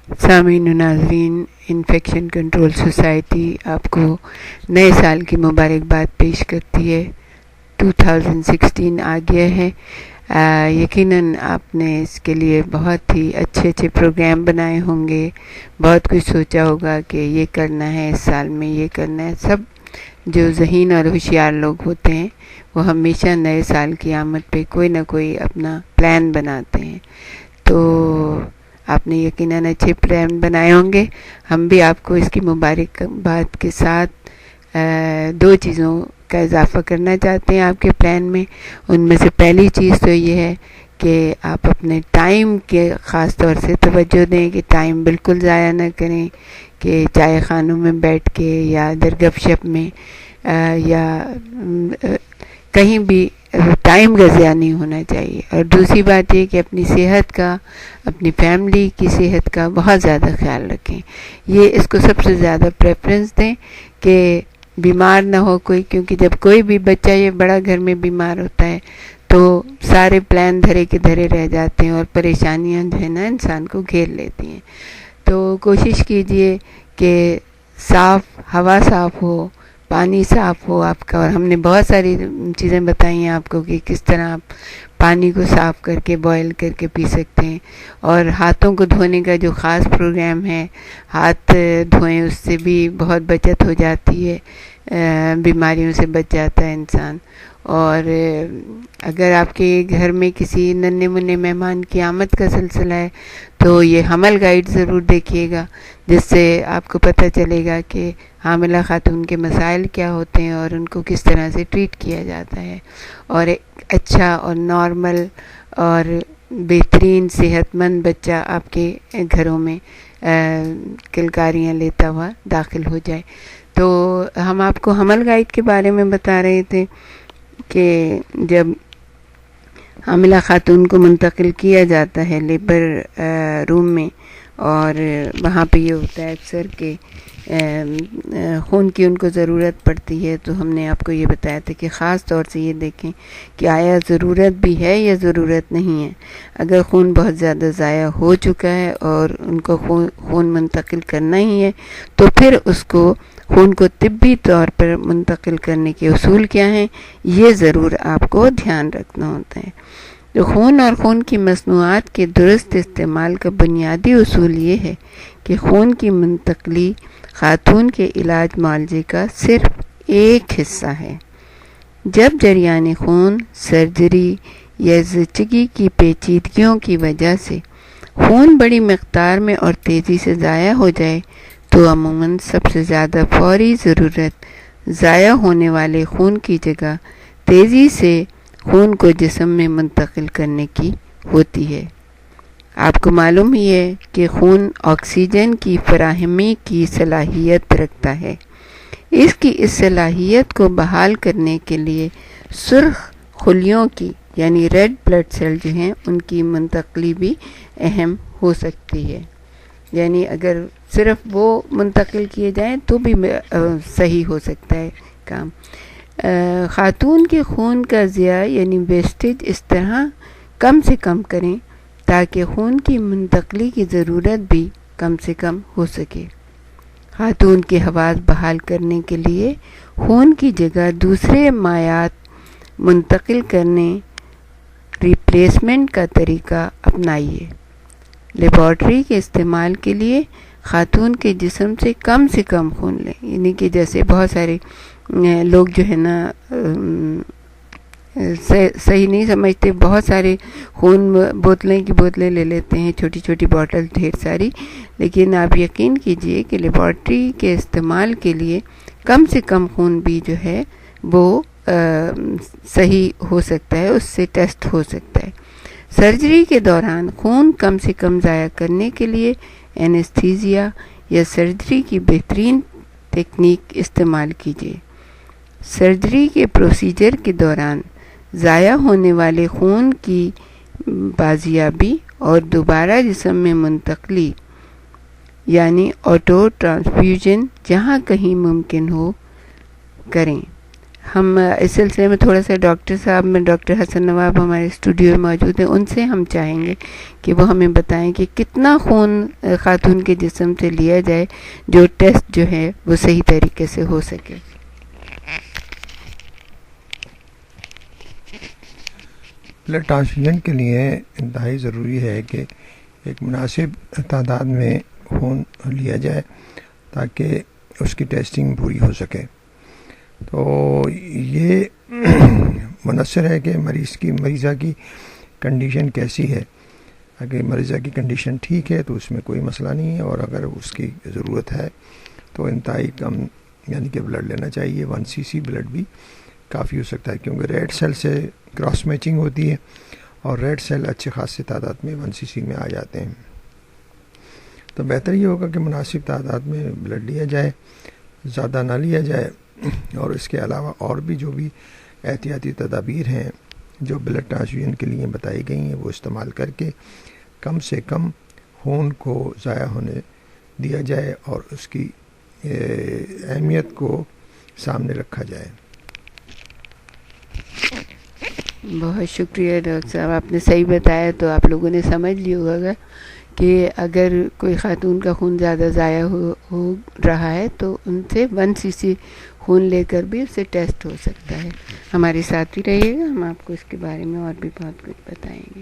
سامعین و ناظرین، انفیکشن کنٹرول سوسائٹی آپ کو نئے سال کی مبارکباد پیش کرتی ہے۔ 2016 آ گیا ہے۔ یقیناً آپ نے اس کے لیے بہت ہی اچھے پروگرام بنائے ہوں گے، بہت کچھ سوچا ہوگا کہ یہ کرنا ہے، اس سال میں یہ کرنا ہے۔ سب جو ذہین اور ہوشیار لوگ ہوتے ہیں وہ ہمیشہ نئے سال کی آمد پہ کوئی نہ کوئی اپنا پلان بناتے ہیں، تو آپ نے یقیناً اچھے پلان بنائے ہوں گے۔ ہم بھی آپ کو اس کی مبارکباد کے ساتھ دو چیزوں کا اضافہ کرنا چاہتے ہیں آپ کے پلان میں۔ ان میں سے پہلی چیز تو یہ ہے کہ آپ اپنے ٹائم کے خاص طور سے توجہ دیں کہ ٹائم بالکل ضائع نہ کریں، کہ چائے خانوں میں بیٹھ کے یا ادھر گپ شپ میں یا کہیں بھی ٹائم کا ضیاع نہیں ہونا چاہیے۔ اور دوسری بات یہ کہ اپنی صحت کا، اپنی فیملی کی صحت کا بہت زیادہ خیال رکھیں۔ یہ اس کو سب سے زیادہ پریفرنس دیں کہ بیمار نہ ہو کوئی، کیونکہ جب کوئی بھی بچہ یا بڑا گھر میں بیمار ہوتا ہے تو سارے پلان دھرے کے دھرے رہ جاتے ہیں اور پریشانیاں جو ہے نا انسان کو گھیر لیتی ہیں۔ تو کوشش کیجئے کہ ہوا صاف ہو، پانی صاف ہو آپ کا، اور ہم نے بہت ساری چیزیں بتائی ہیں آپ کو کہ کس طرح آپ پانی کو صاف کر کے بوائل کر کے پی سکتے ہیں، اور ہاتھوں کو دھونے کا جو خاص پروگرام ہے، ہاتھ دھوئیں، اس سے بھی بہت بچت ہو جاتی ہے، بیماریوں سے بچ جاتا ہے انسان۔ اور اگر آپ کے گھر میں کسی ننھے منھے مہمان کی آمد کا سلسلہ ہے تو یہ حمل گائیڈ ضرور دیکھیے گا، جس سے آپ کو پتہ چلے گا کہ حاملہ خاتون کے مسائل کیا ہوتے ہیں اور ان کو کس طرح سے ٹریٹ کیا جاتا ہے، اور ایک اچھا اور نارمل اور بہترین صحت مند بچہ آپ کے گھروں میں کلکاریاں لیتا ہوا داخل ہو جائے۔ تو ہم آپ کو حمل گائیڈ کے بارے میں بتا رہے تھے کہ جب حاملہ خاتون کو منتقل کیا جاتا ہے لیبر روم میں، اور وہاں پہ یہ ہوتا ہے اکثر کہ خون کی ان کو ضرورت پڑتی ہے، تو ہم نے آپ کو یہ بتایا تھا کہ خاص طور سے یہ دیکھیں کہ آیا ضرورت بھی ہے یا ضرورت نہیں ہے۔ اگر خون بہت زیادہ ضائع ہو چکا ہے اور ان کو خون منتقل کرنا ہی ہے تو پھر اس کو خون کو طبی طور پر منتقل کرنے کے اصول کیا ہیں، یہ ضرور آپ کو دھیان رکھنا ہوتا ہے۔ تو خون اور خون کی مصنوعات کے درست استعمال کا بنیادی اصول یہ ہے کہ خون کی منتقلی خاتون کے علاج معالجے کا صرف ایک حصہ ہے۔ جب جریان خون سرجری یا زچگی کی پیچیدگیوں کی وجہ سے خون بڑی مقدار میں اور تیزی سے ضائع ہو جائے تو عموماً سب سے زیادہ فوری ضرورت ضائع ہونے والے خون کی جگہ تیزی سے خون کو جسم میں منتقل کرنے کی ہوتی ہے۔ آپ کو معلوم ہی ہے کہ خون آکسیجن کی فراہمی کی صلاحیت رکھتا ہے۔ اس صلاحیت کو بحال کرنے کے لیے سرخ خلیوں کی یعنی ریڈ بلڈ سیل جو ہیں ان کی منتقلی بھی اہم ہو سکتی ہے، یعنی اگر صرف وہ منتقل کیے جائیں تو بھی صحیح ہو سکتا ہے کام۔ خاتون کے خون کا ضیاع یعنی ویسٹیج اس طرح کم سے کم کریں تاکہ خون کی منتقلی کی ضرورت بھی کم سے کم ہو سکے۔ خاتون کے حواس بحال کرنے کے لیے خون کی جگہ دوسرے مائعات منتقل کرنے ریپلیسمنٹ کا طریقہ اپنائیے۔ لیبارٹری کے استعمال کے لیے خاتون کے جسم سے کم خون لیں، یعنی کہ جیسے بہت سارے لوگ جو ہے نا صحیح نہیں سمجھتے، بہت سارے خون بوتلیں کی بوتلیں لے لیتے ہیں، چھوٹی چھوٹی بوتل ڈھیر ساری، لیکن آپ یقین کیجئے کہ لیبارٹری کے استعمال کے لیے کم سے کم خون بھی جو ہے وہ صحیح ہو سکتا ہے، اس سے ٹیسٹ ہو سکتا ہے۔ سرجری کے دوران خون کم سے کم ضائع کرنے کے لیے اینستھیزیا یا سرجری کی بہترین تکنیک استعمال کیجیے۔ سرجری کے پروسیجر کے دوران ضائع ہونے والے خون کی بازیابی اور دوبارہ جسم میں منتقلی یعنی آٹو ٹرانسفیوژن جہاں کہیں ممکن ہو کریں۔ ہم اس سلسلے میں تھوڑا سا ڈاکٹر صاحب میں ڈاکٹر حسن نواب ہمارے اسٹوڈیو میں موجود ہیں، ان سے ہم چاہیں گے کہ وہ ہمیں بتائیں کہ کتنا خون خاتون کے جسم سے لیا جائے جو ٹیسٹ جو ہے وہ صحیح طریقے سے ہو سکے۔ بلڈ ٹرانسفیوژن کے لیے انتہائی ضروری ہے کہ ایک مناسب تعداد میں خون لیا جائے تاکہ اس کی ٹیسٹنگ پوری ہو سکے۔ تو یہ منحصر ہے کہ مریضہ کی کنڈیشن کیسی ہے۔ اگر مریضہ کی کنڈیشن ٹھیک ہے تو اس میں کوئی مسئلہ نہیں ہے، اور اگر اس کی ضرورت ہے تو انتہائی کم یعنی کہ بلڈ لینا چاہیے۔ 1 cc بلڈ بھی کافی ہو سکتا ہے، کیونکہ ریڈ سیل سے کراس میچنگ ہوتی ہے اور ریڈ سیل اچھے خاصے تعداد میں 1 cc میں آ جاتے ہیں۔ تو بہتر یہ ہوگا کہ مناسب تعداد میں بلڈ لیا جائے، زیادہ نہ لیا جائے، اور اس کے علاوہ اور بھی جو بھی احتیاطی تدابیر ہیں جو بلڈ ٹرانسفیوژن کے لیے بتائی گئی ہیں وہ استعمال کر کے کم سے کم خون کو ضائع ہونے دیا جائے اور اس کی اہمیت کو سامنے رکھا جائے۔ بہت شکریہ ڈاکٹر صاحب، آپ نے صحیح بتایا۔ تو آپ لوگوں نے سمجھ لیا ہوگا کہ اگر کوئی خاتون کا خون زیادہ ضائع ہو رہا ہے تو ان سے 1 cc خون لے کر بھی اس سے ٹیسٹ ہو سکتا ہے۔ ہمارے ساتھ ہی رہیے گا، ہم آپ کو اس کے بارے میں اور بھی بہت کچھ بتائیں گے۔